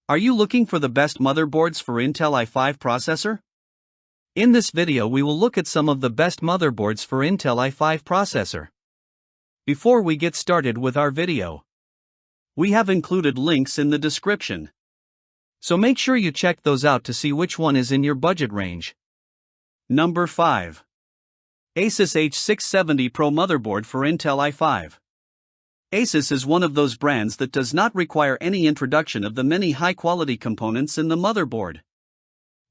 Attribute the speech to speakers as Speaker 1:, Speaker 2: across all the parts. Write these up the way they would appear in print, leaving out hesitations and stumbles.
Speaker 1: Are you looking for the best motherboards for Intel i5 processor? In this video we will look at some of the best motherboards for Intel i5 processor. Before we get started with our video, we have included links in the description, so make sure you check those out to see which one is in your budget range. Number 5. ASUS H670 Pro Motherboard for Intel i5. ASUS is one of those brands that does not require any introduction of the many high-quality components in the motherboard.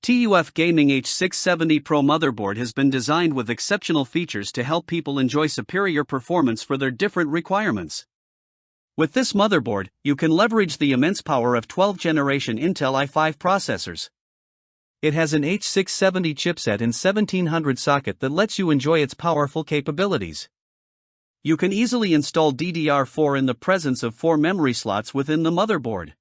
Speaker 1: TUF Gaming H670 Pro motherboard has been designed with exceptional features to help people enjoy superior performance for their different requirements. With this motherboard, you can leverage the immense power of 12th generation Intel i5 processors. It has an H670 chipset in 1700 socket that lets you enjoy its powerful capabilities. You can easily install DDR4 in the presence of 4 memory slots within the motherboard.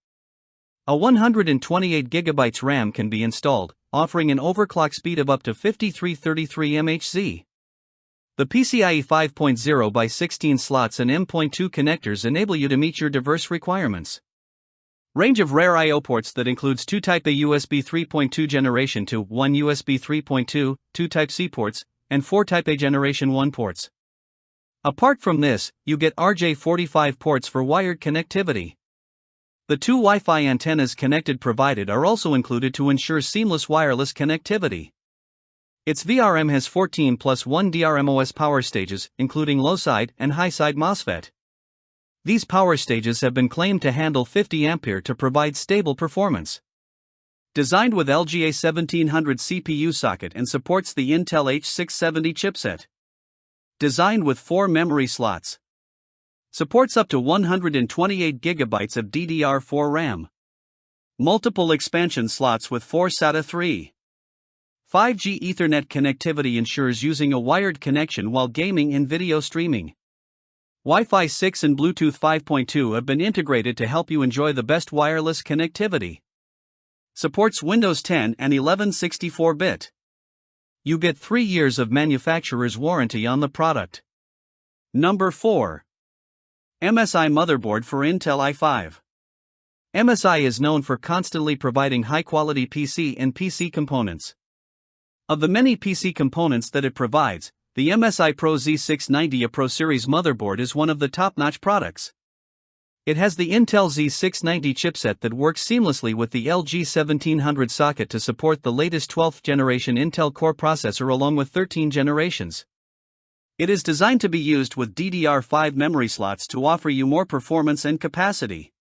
Speaker 1: A 128GB RAM can be installed, offering an overclock speed of up to 5333 MHz. The PCIe 5.0 by 16 slots and M.2 connectors enable you to meet your diverse requirements. Range of rare I/O ports that includes 2 Type A USB 3.2 Generation 2, 1 USB 3.2, 2 Type-C ports, and 4 Type A Generation 1 ports. Apart from this, you get RJ45 ports for wired connectivity. The 2 Wi-Fi antennas provided are also included to ensure seamless wireless connectivity. Its VRM has 14 plus 1 DRMOS power stages, including low-side and high-side MOSFET. These power stages have been claimed to handle 50 ampere to provide stable performance. Designed with LGA 1700 CPU socket and supports the Intel H670 chipset. Designed with 4 memory slots. Supports up to 128GB of DDR4 RAM. Multiple expansion slots with 4 SATA 3. 5G Ethernet connectivity ensures using a wired connection while gaming and video streaming. Wi-Fi 6 and Bluetooth 5.2 have been integrated to help you enjoy the best wireless connectivity. Supports Windows 10 and 11 64-bit. You get 3 years of manufacturer's warranty on the product. Number 4. MSI Motherboard for Intel i5. MSI is known for constantly providing high-quality PC and PC components. Of the many PC components that it provides, the MSI Pro Z690 Pro Series motherboard is one of the top-notch products. It has the Intel Z690 chipset that works seamlessly with the LG 1700 socket to support the latest 12th generation Intel Core processor along with 13 generations. It is designed to be used with DDR5 memory slots to offer you more performance and capacity.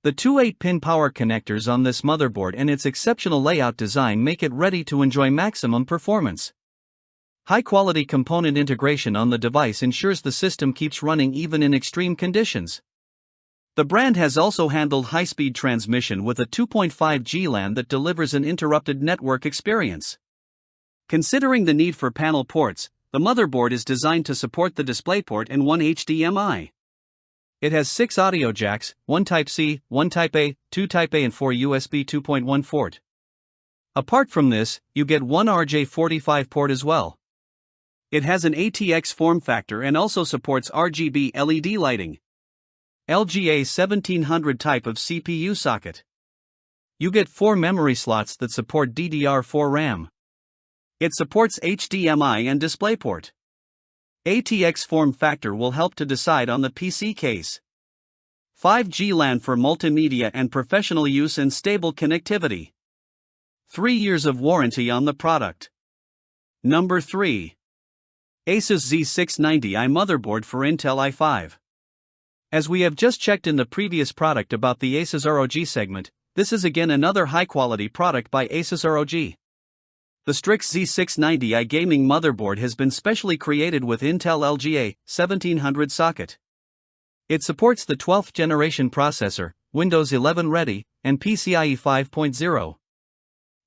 Speaker 1: The 2 8-pin power connectors on this motherboard and its exceptional layout design make it ready to enjoy maximum performance. High-quality component integration on the device ensures the system keeps running even in extreme conditions. The brand has also handled high-speed transmission with a 2.5G LAN that delivers an interrupted network experience. Considering the need for panel ports, the motherboard is designed to support the DisplayPort and 1 HDMI. It has 6 audio jacks, 1 Type-C, 1 Type-A, 2 Type-A and 4 USB 2.1 port. Apart from this, you get 1 RJ45 port as well. It has an ATX form factor and also supports RGB LED lighting. LGA 1700 type of CPU socket. You get 4 memory slots that support DDR4 RAM. It supports HDMI and DisplayPort. ATX form factor will help to decide on the PC case. 5G LAN for multimedia and professional use and stable connectivity. 3 years of warranty on the product. Number 3. ASUS Z690i Motherboard for Intel i5. As we have just checked in the previous product about the ASUS ROG segment, this is again another high-quality product by ASUS ROG. The Strix Z690i gaming motherboard has been specially created with Intel LGA 1700 socket. It supports the 12th generation processor, Windows 11 ready, and PCIe 5.0.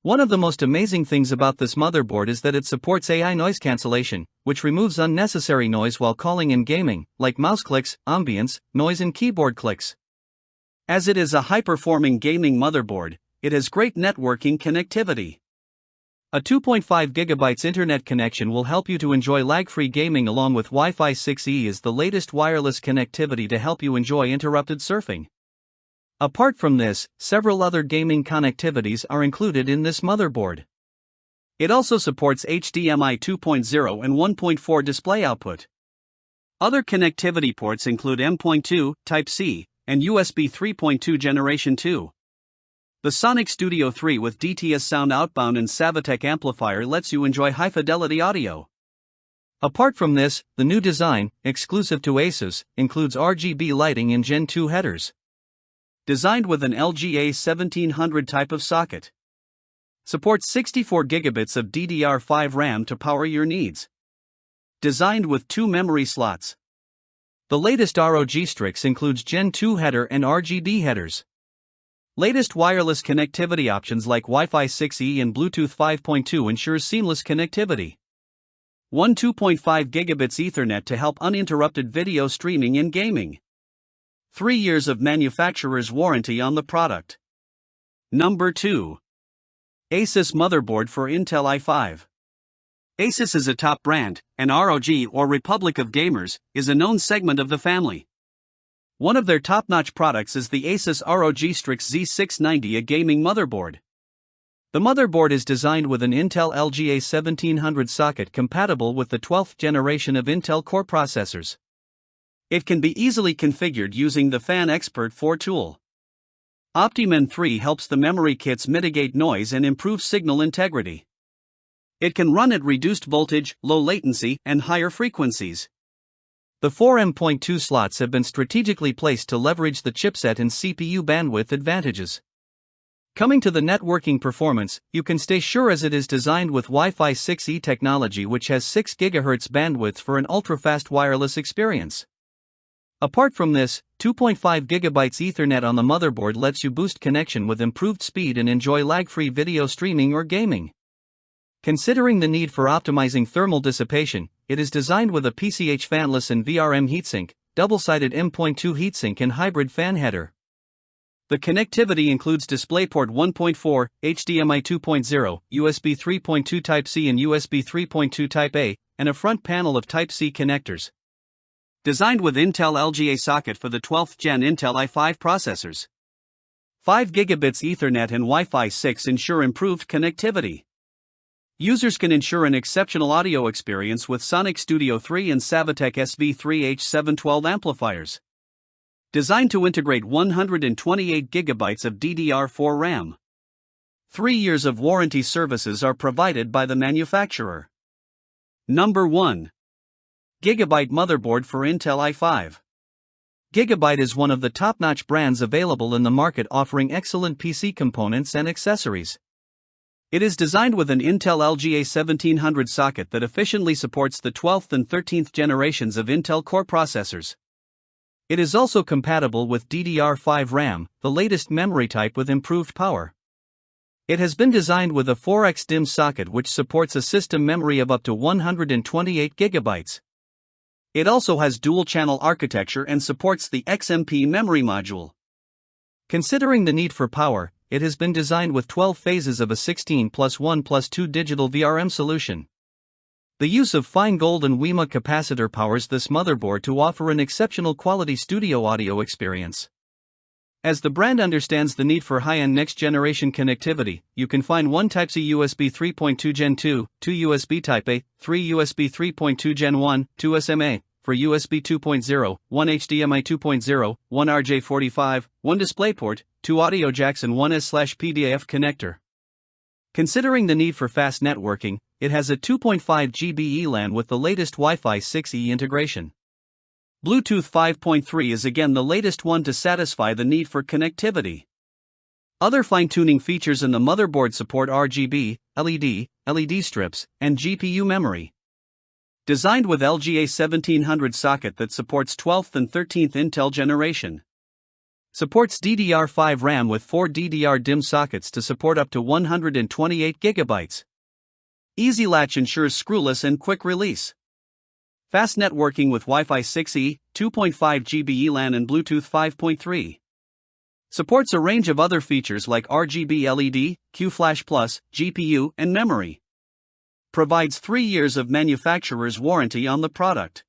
Speaker 1: One of the most amazing things about this motherboard is that it supports AI noise cancellation, which removes unnecessary noise while calling in gaming, like mouse clicks, ambience, noise and keyboard clicks. As it is a high-performing gaming motherboard, it has great networking connectivity. A 2.5GB internet connection will help you to enjoy lag-free gaming along with Wi-Fi 6E is the latest wireless connectivity to help you enjoy interrupted surfing. Apart from this, several other gaming connectivities are included in this motherboard. It also supports HDMI 2.0 and 1.4 display output. Other connectivity ports include M.2, Type-C, and USB 3.2 Generation 2. The Sonic Studio 3 with DTS sound outbound and Savitech amplifier lets you enjoy high-fidelity audio. Apart from this, the new design, exclusive to ASUS, includes RGB lighting and Gen 2 headers. Designed with an LGA 1700 type of socket. Supports 64 gigabits of DDR5 RAM to power your needs. Designed with 2 memory slots. The latest ROG Strix includes Gen 2 header and RGB headers. Latest wireless connectivity options like Wi-Fi 6E and Bluetooth 5.2 ensures seamless connectivity. 2.5 gigabits Ethernet to help uninterrupted video streaming and gaming. 3 years of manufacturer's warranty on the product. Number 2. ASUS Motherboard for Intel i5. ASUS is a top brand, and ROG, or Republic of Gamers, is a known segment of the family. One of their top-notch products is the ASUS ROG Strix Z690, a gaming motherboard. The motherboard is designed with an Intel LGA 1700 socket compatible with the 12th generation of Intel Core processors. It can be easily configured using the Fan Expert 4 tool. OptiMen 3 helps the memory kits mitigate noise and improve signal integrity. It can run at reduced voltage, low latency, and higher frequencies. The 4 M.2 slots have been strategically placed to leverage the chipset and CPU bandwidth advantages. Coming to the networking performance, you can stay sure as it is designed with Wi-Fi 6E technology, which has 6 GHz bandwidth for an ultra-fast wireless experience. Apart from this, 2.5 GB Ethernet on the motherboard lets you boost connection with improved speed and enjoy lag-free video streaming or gaming. Considering the need for optimizing thermal dissipation, it is designed with a PCH fanless and VRM heatsink, double-sided M.2 heatsink and hybrid fan header. The connectivity includes DisplayPort 1.4, HDMI 2.0, USB 3.2 Type-C and USB 3.2 Type-A, and a front panel of Type-C connectors. Designed with Intel LGA socket for the 12th Gen Intel i5 processors. 5 gigabits Ethernet and Wi-Fi 6 ensure improved connectivity. Users can ensure an exceptional audio experience with Sonic Studio 3 and Savitech SV3H712 amplifiers. Designed to integrate 128 GB of DDR4 RAM. 3 years of warranty services are provided by the manufacturer. Number 1. GIGABYTE Motherboard for Intel i5. GIGABYTE is one of the top-notch brands available in the market, offering excellent PC components and accessories. It is designed with an Intel LGA 1700 socket that efficiently supports the 12th and 13th generations of Intel Core processors. It is also compatible with DDR5 RAM, the latest memory type with improved power. It has been designed with a 4x DIMM socket which supports a system memory of up to 128 GB. It also has dual-channel architecture and supports the XMP memory module. Considering the need for power, it has been designed with 12 phases of a 16+1+2 digital VRM solution. The use of fine gold and WEMA capacitor powers this motherboard to offer an exceptional quality studio audio experience. As the brand understands the need for high-end next-generation connectivity, you can find one Type-C USB 3.2 Gen 2, 2 USB Type-A, 3 USB 3.2 Gen 1, 2 SMA, for USB 2.0, 1 HDMI 2.0, 1 RJ45, 1 DisplayPort, 2 audio jacks and 1 S/PDAF connector. Considering the need for fast networking, it has a 2.5 GB LAN with the latest Wi-Fi 6E integration. Bluetooth 5.3 is again the latest one to satisfy the need for connectivity. Other fine-tuning features in the motherboard support RGB, LED strips, and GPU memory. Designed with LGA 1700 socket that supports 12th and 13th Intel generation. Supports DDR5 RAM with 4 DDR DIMM sockets to support up to 128 GB. Easy latch ensures screwless and quick release. Fast networking with Wi-Fi 6E, 2.5 GB LAN and Bluetooth 5.3. Supports a range of other features like RGB LED, Q-Flash Plus, GPU, and memory. Provides 3 years of manufacturer's warranty on the product.